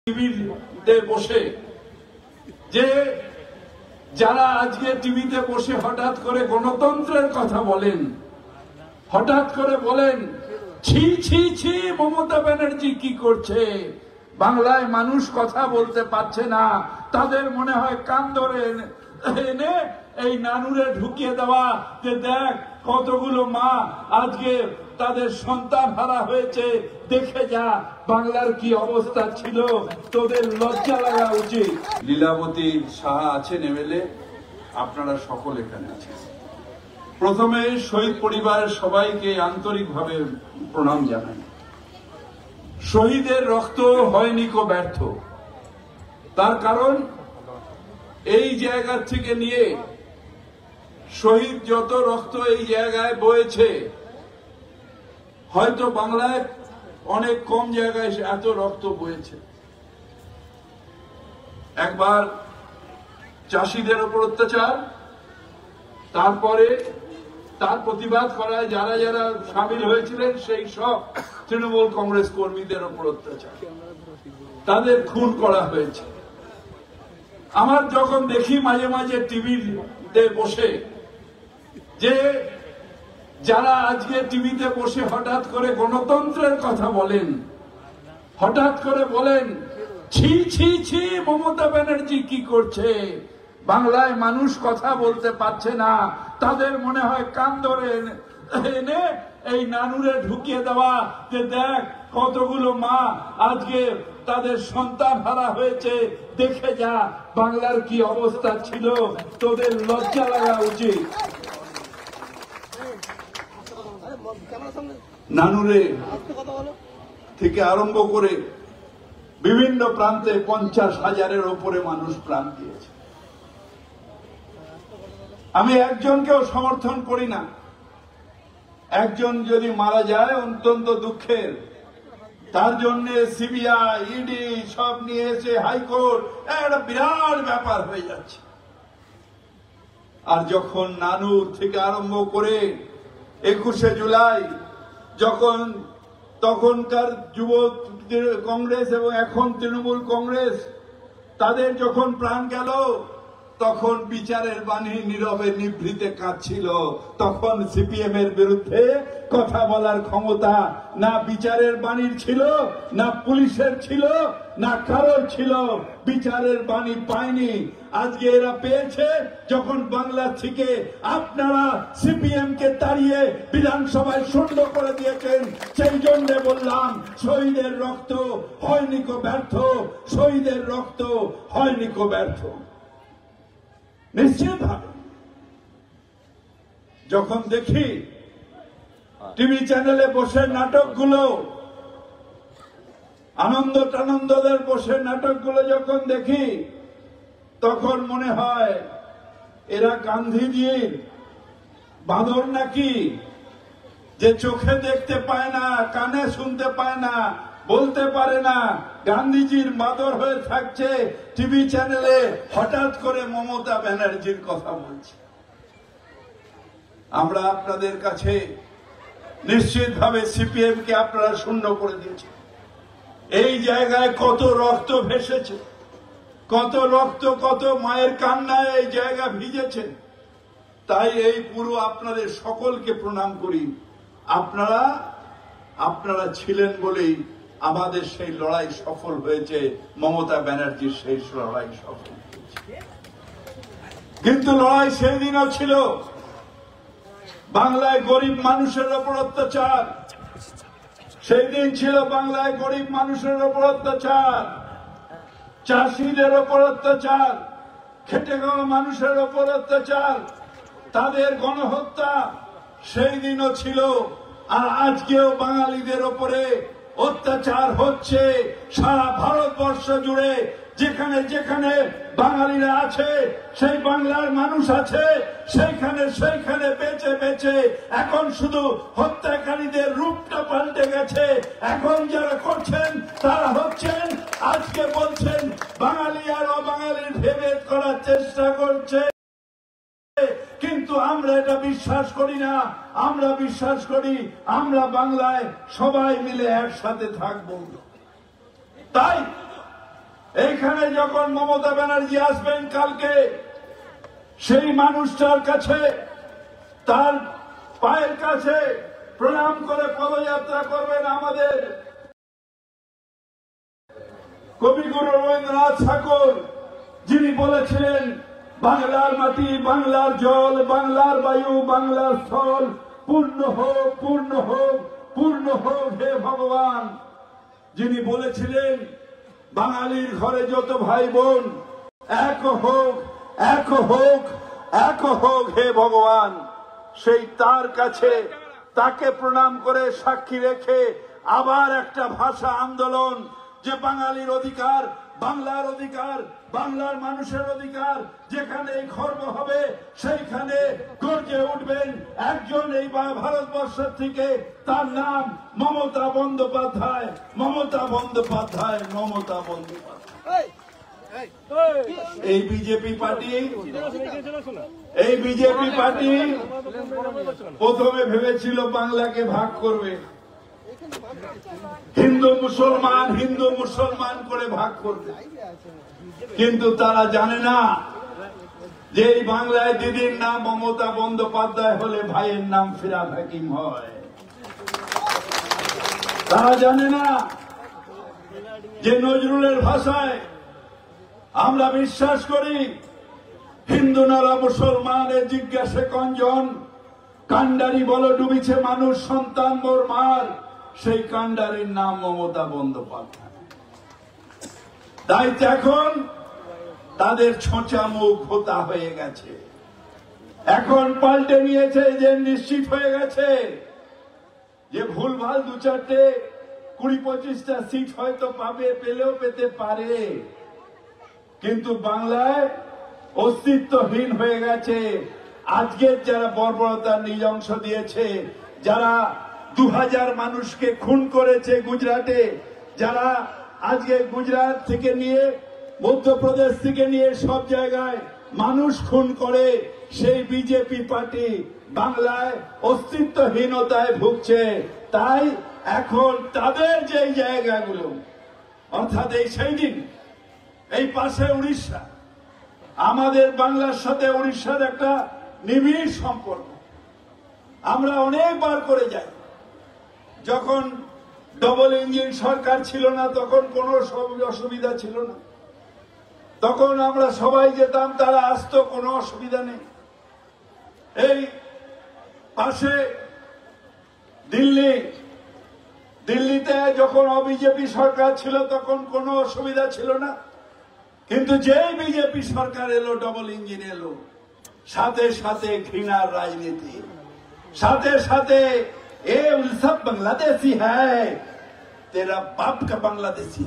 টিভিতে বসে যে যারা আজকে টিভিতে বসে হঠাৎ করে গণতন্ত্রের কথা বলেন, হঠাৎ করে বলেন ছি ছি ছি মমতা ব্যানার্জি কি করছে, বাংলায় মানুষ কথা বলতে পারছে না, তাদের মনে হয় কান ধরে এনে এই নানুরে ঢুকিয়ে দেওয়া যে দেখ কতগুলো মা আজকে তাদের সন্তান হারা হয়েছে, দেখে যা বাংলার কি অবস্থা ছিল, তোদের লজ্জা লাগা উচিত। লীলাবতী সাহা আছেন এমএলএ, আপনারা সকল এখানে আছেন। প্রথমে শহীদ পরিবারের সবাইকে আন্তরিকভাবে প্রণাম জানাই। শহীদের রক্ত হয়নি কো ব্যর্থ, তার কারণ এই জায়গা থেকে নিয়ে শহীদ যত রক্ত এই জায়গায় বয়েছে, হয়তো বাংলায় অনেক কম জায়গায় এত রক্ত বয়েছে। একবার চাষিদের উপর অত্যাচার, তারপরে তার প্রতিবাদ করায় যারা যারা সামিল হয়েছিলেন সেই সব তৃণমূল কংগ্রেস কর্মীদের উপর অত্যাচার, তাদের খুন করা হয়েছে। আমার যখন দেখি মাঝে মাঝে টিভিতে বসে যে যারা আজকে টিভিতে বসে হঠাৎ করে গণতন্ত্রের কথা বলেন, হঠাৎ করে বলেন ছি ছি ছি মমতা ব্যানার্জি কি করছে, বাংলায় মানুষ কথা বলতে পারছে না, তাদের মনে হয় কান ধরে এনে এই নানুরে ঢুকিয়ে দেওয়া যে দেখ কতগুলো মা আজকে তাদের সন্তান হারা হয়েছে, দেখে যা বাংলার কি অবস্থা ছিল, তোদের লজ্জা লাগা উচিত। নানুরে থেকে আরম্ভ করে বিভিন্ন প্রান্তে 50,000-এর উপরে মানুষ প্রাণ দিয়েছে। আমি একজনকেও সমর্থন করি না, একজন যদি মারা যায় অত্যন্ত দুঃখের, তার জন্য সিবিআই ইডি সব নিয়ে এসে হাইকোর্ট একটা বিরাট ব্যাপার হয়ে যাচ্ছে। আর যখন নানুর থেকে আরম্ভ করে 21শে জুলাই যখন তখনকার যুব কংগ্রেস এবং এখন তৃণমূল কংগ্রেস তাদের যখন প্রাণ গেল, তখন বিচারের বাণী নীরবে নিভৃতে কাঁদছিল। তখন সিপিএম এর বিরুদ্ধে কথা বলার ক্ষমতা না বিচারের বাণীর ছিল, না পুলিশের ছিল, না কারোর ছিল। বিচারের বাণী পায়নি, আজকে এরা পেয়েছে। যখন বাংলা থেকে আপনারা সিপিএম কে তাড়িয়ে বিধানসভায় শূন্য করে দিয়েছেন, সেই জন্য বললাম শহীদের রক্ত হয়নি কো ব্যর্থ, শহীদের রক্ত হয়নি কো ব্যর্থ। নিশ্চিতভাবে যখন দেখি টিভি চ্যানেলে বসে নাটকগুলো, আনন্দদের বসে নাটকগুলো যখন দেখি, তখন মনে হয় এরা গান্ধীজির বাঁদর নাকি, যে চোখে দেখতে পায় না, কানে শুনতে পায় না, বলতে পারে না, গান্ধীজির বাঁদর হয়ে থাকছে, টিভি চ্যানেলে হঠাৎ করে মমতা ব্যানার্জির কথা বলছে। আমরা আপনাদের কাছে নিশ্চিতভাবে সিপিএম কে আপনারা শূন্য করে দিয়েছেন। এই জায়গায় কত রক্ত ভেসেছে, কত রক্ত, কত মায়ের কান্নায় এই জায়গা ভিজেছে। তাই এই পুরো আপনাদের সকলকে প্রণাম করি। আপনারা ছিলেন বলেই আমাদের সেই লড়াই সফল হয়েছে, মমতা ব্যানার্জির সেই লড়াই সফল হয়েছে। কিন্তু লড়াই সেই দিনও ছিল, বাংলায় গরিব মানুষের ওপর অত্যাচার। সেই দিন ছিল বাংলায় গরিব মানুষের ওপর অত্যাচার, চাষিদের ওপর অত্যাচার, খেটে খাওয়া মানুষের ওপর অত্যাচার, তাদের গণহত্যা সেই দিনও ছিল। আর আজকেও বাঙালিদের ওপরে অত্যাচার হচ্ছে সারা ভারতবর্ষ জুড়ে। যেখানে যেখানে বাঙালিরা আছে, সেই বাংলার মানুষ আছে, সেইখানে বেঁচে বেঁচে এখন শুধু হত্যাকারীদের রূপটা পাল্টে গেছে। এখন যারা করছেন তারা হচ্ছেন, আজকে বলছেন বাঙালি আর অবাঙালির ভেদ করার চেষ্টা করছে। কিন্তু আমরা এটা বিশ্বাস করি না। আমরা বিশ্বাস করি আমরা বাংলায় সবাই মিলে একসাথে থাকবো। তাই এখানে যখন মমতা ব্যানার্জি আসবেন কালকে, সেই মানুষটার কাছে, তার পায়ের কাছে প্রণাম করে পদযাত্রা করবেন আমাদের কবিগুরু রবীন্দ্রনাথ ঠাকুর, যিনি বলেছিলেন বাংলার মাটি, বাংলার জল, বাংলার বায়ু, বাংলার স্থল পূর্ণ হোক, পূর্ণ হোক, পূর্ণ হোক হে ভগবান। যিনি বলেছিলেন বাঙালির ঘরে যত ভাই বোন এক হোক, এক হোক, এক হোক হে ভগবান। সেই তার কাছে, তাকে প্রণাম করে সাক্ষী রেখে আবার একটা ভাষা আন্দোলন, যে বাঙালির অধিকার, বাংলার অধিকার, বাংলার মানুষের অধিকার, যেখানে খর্ব হবে সেইখানে গর্জে উঠবেন একজন এই ভারতবর্ষের থেকে, তার নাম মমতা বন্দ্যোপাধ্যায়, মমতা বন্দ্যোপাধ্যায়, মমতা বন্দ্যোপাধ্যায়। এই বিজেপি পার্টি, এই বিজেপি পার্টি প্রথমে ভেবেছিল বাংলাকে ভাগ করবে, হিন্দু মুসলমান, হিন্দু মুসলমান করে ভাগ করবে। কিন্তু তারা জানে না যে এই বাংলায় দিদির নাম মমতা বন্দ্যোপাধ্যায় হলে ভাইয়ের নাম ফিরহাদ হাকিম হয়। তারা জানে না যে নজরুলের ভাষায় আমরা বিশ্বাস করি হিন্দু নরা মুসলমানের জিজ্ঞাসে কঞ্জন, কান্ডারি বল ডুবিছে মানুষ সন্তান মোর মার, সেই কান্ডারির নাম মমতা বন্দ্যোপাধ্যায়। তাই এখন তাদের ছোঁচা মুখ ভোতা হয়ে গেছে, এখন পাল্টে নিয়েছে, যে নিশ্চিত হয়ে গেছে যে ভুলভাল দু চারটে 20-25টা সিট হয়তো পাবে, পেলেও পেতে পারে, কিন্তু বাংলায় অস্তিত্বহীন হয়ে গেছে। আজকের যারা বর্বরতার নৃশংস দিয়েছে, যারা 2000 মানুষকে খুন করেছে গুজরাটে, যারা আজকে গুজরাট থেকে নিয়ে মধ্যপ্রদেশ থেকে নিয়ে সব জায়গায় মানুষ খুন করে, সেই বিজেপি পার্টি বাংলায় অস্তিত্বহীনতায় ভুগছে। তাই এখন তাদের যে জায়গাগুলো, অর্থাৎ এই সেই দিন এই পাশে উড়িষ্যা, আমাদের বাংলার সাথে উড়িষ্যার একটা নিবিড় সম্পর্ক, আমরা অনেকবার করে যাই। যখন ডবল ইঞ্জিন সরকার ছিল না তখন কোনো অসুবিধা ছিল না, তখন আমরা সবাই যেতাম, তারা আসতো, কোনো অসুবিধা নেই। এই পাশে দিল্লিতে যখন বিজেপি সরকার ছিল তখন কোনো অসুবিধা ছিল না, কিন্তু যেই বিজেপি সরকার এলো, ডবল ইঞ্জিন এলো, সাথে সাথে ঘৃণার রাজনীতি, সাথে সাথে এ সব বাংলাদেশি হ্যায়, তেরা বাপ কা বাংলাদেশি।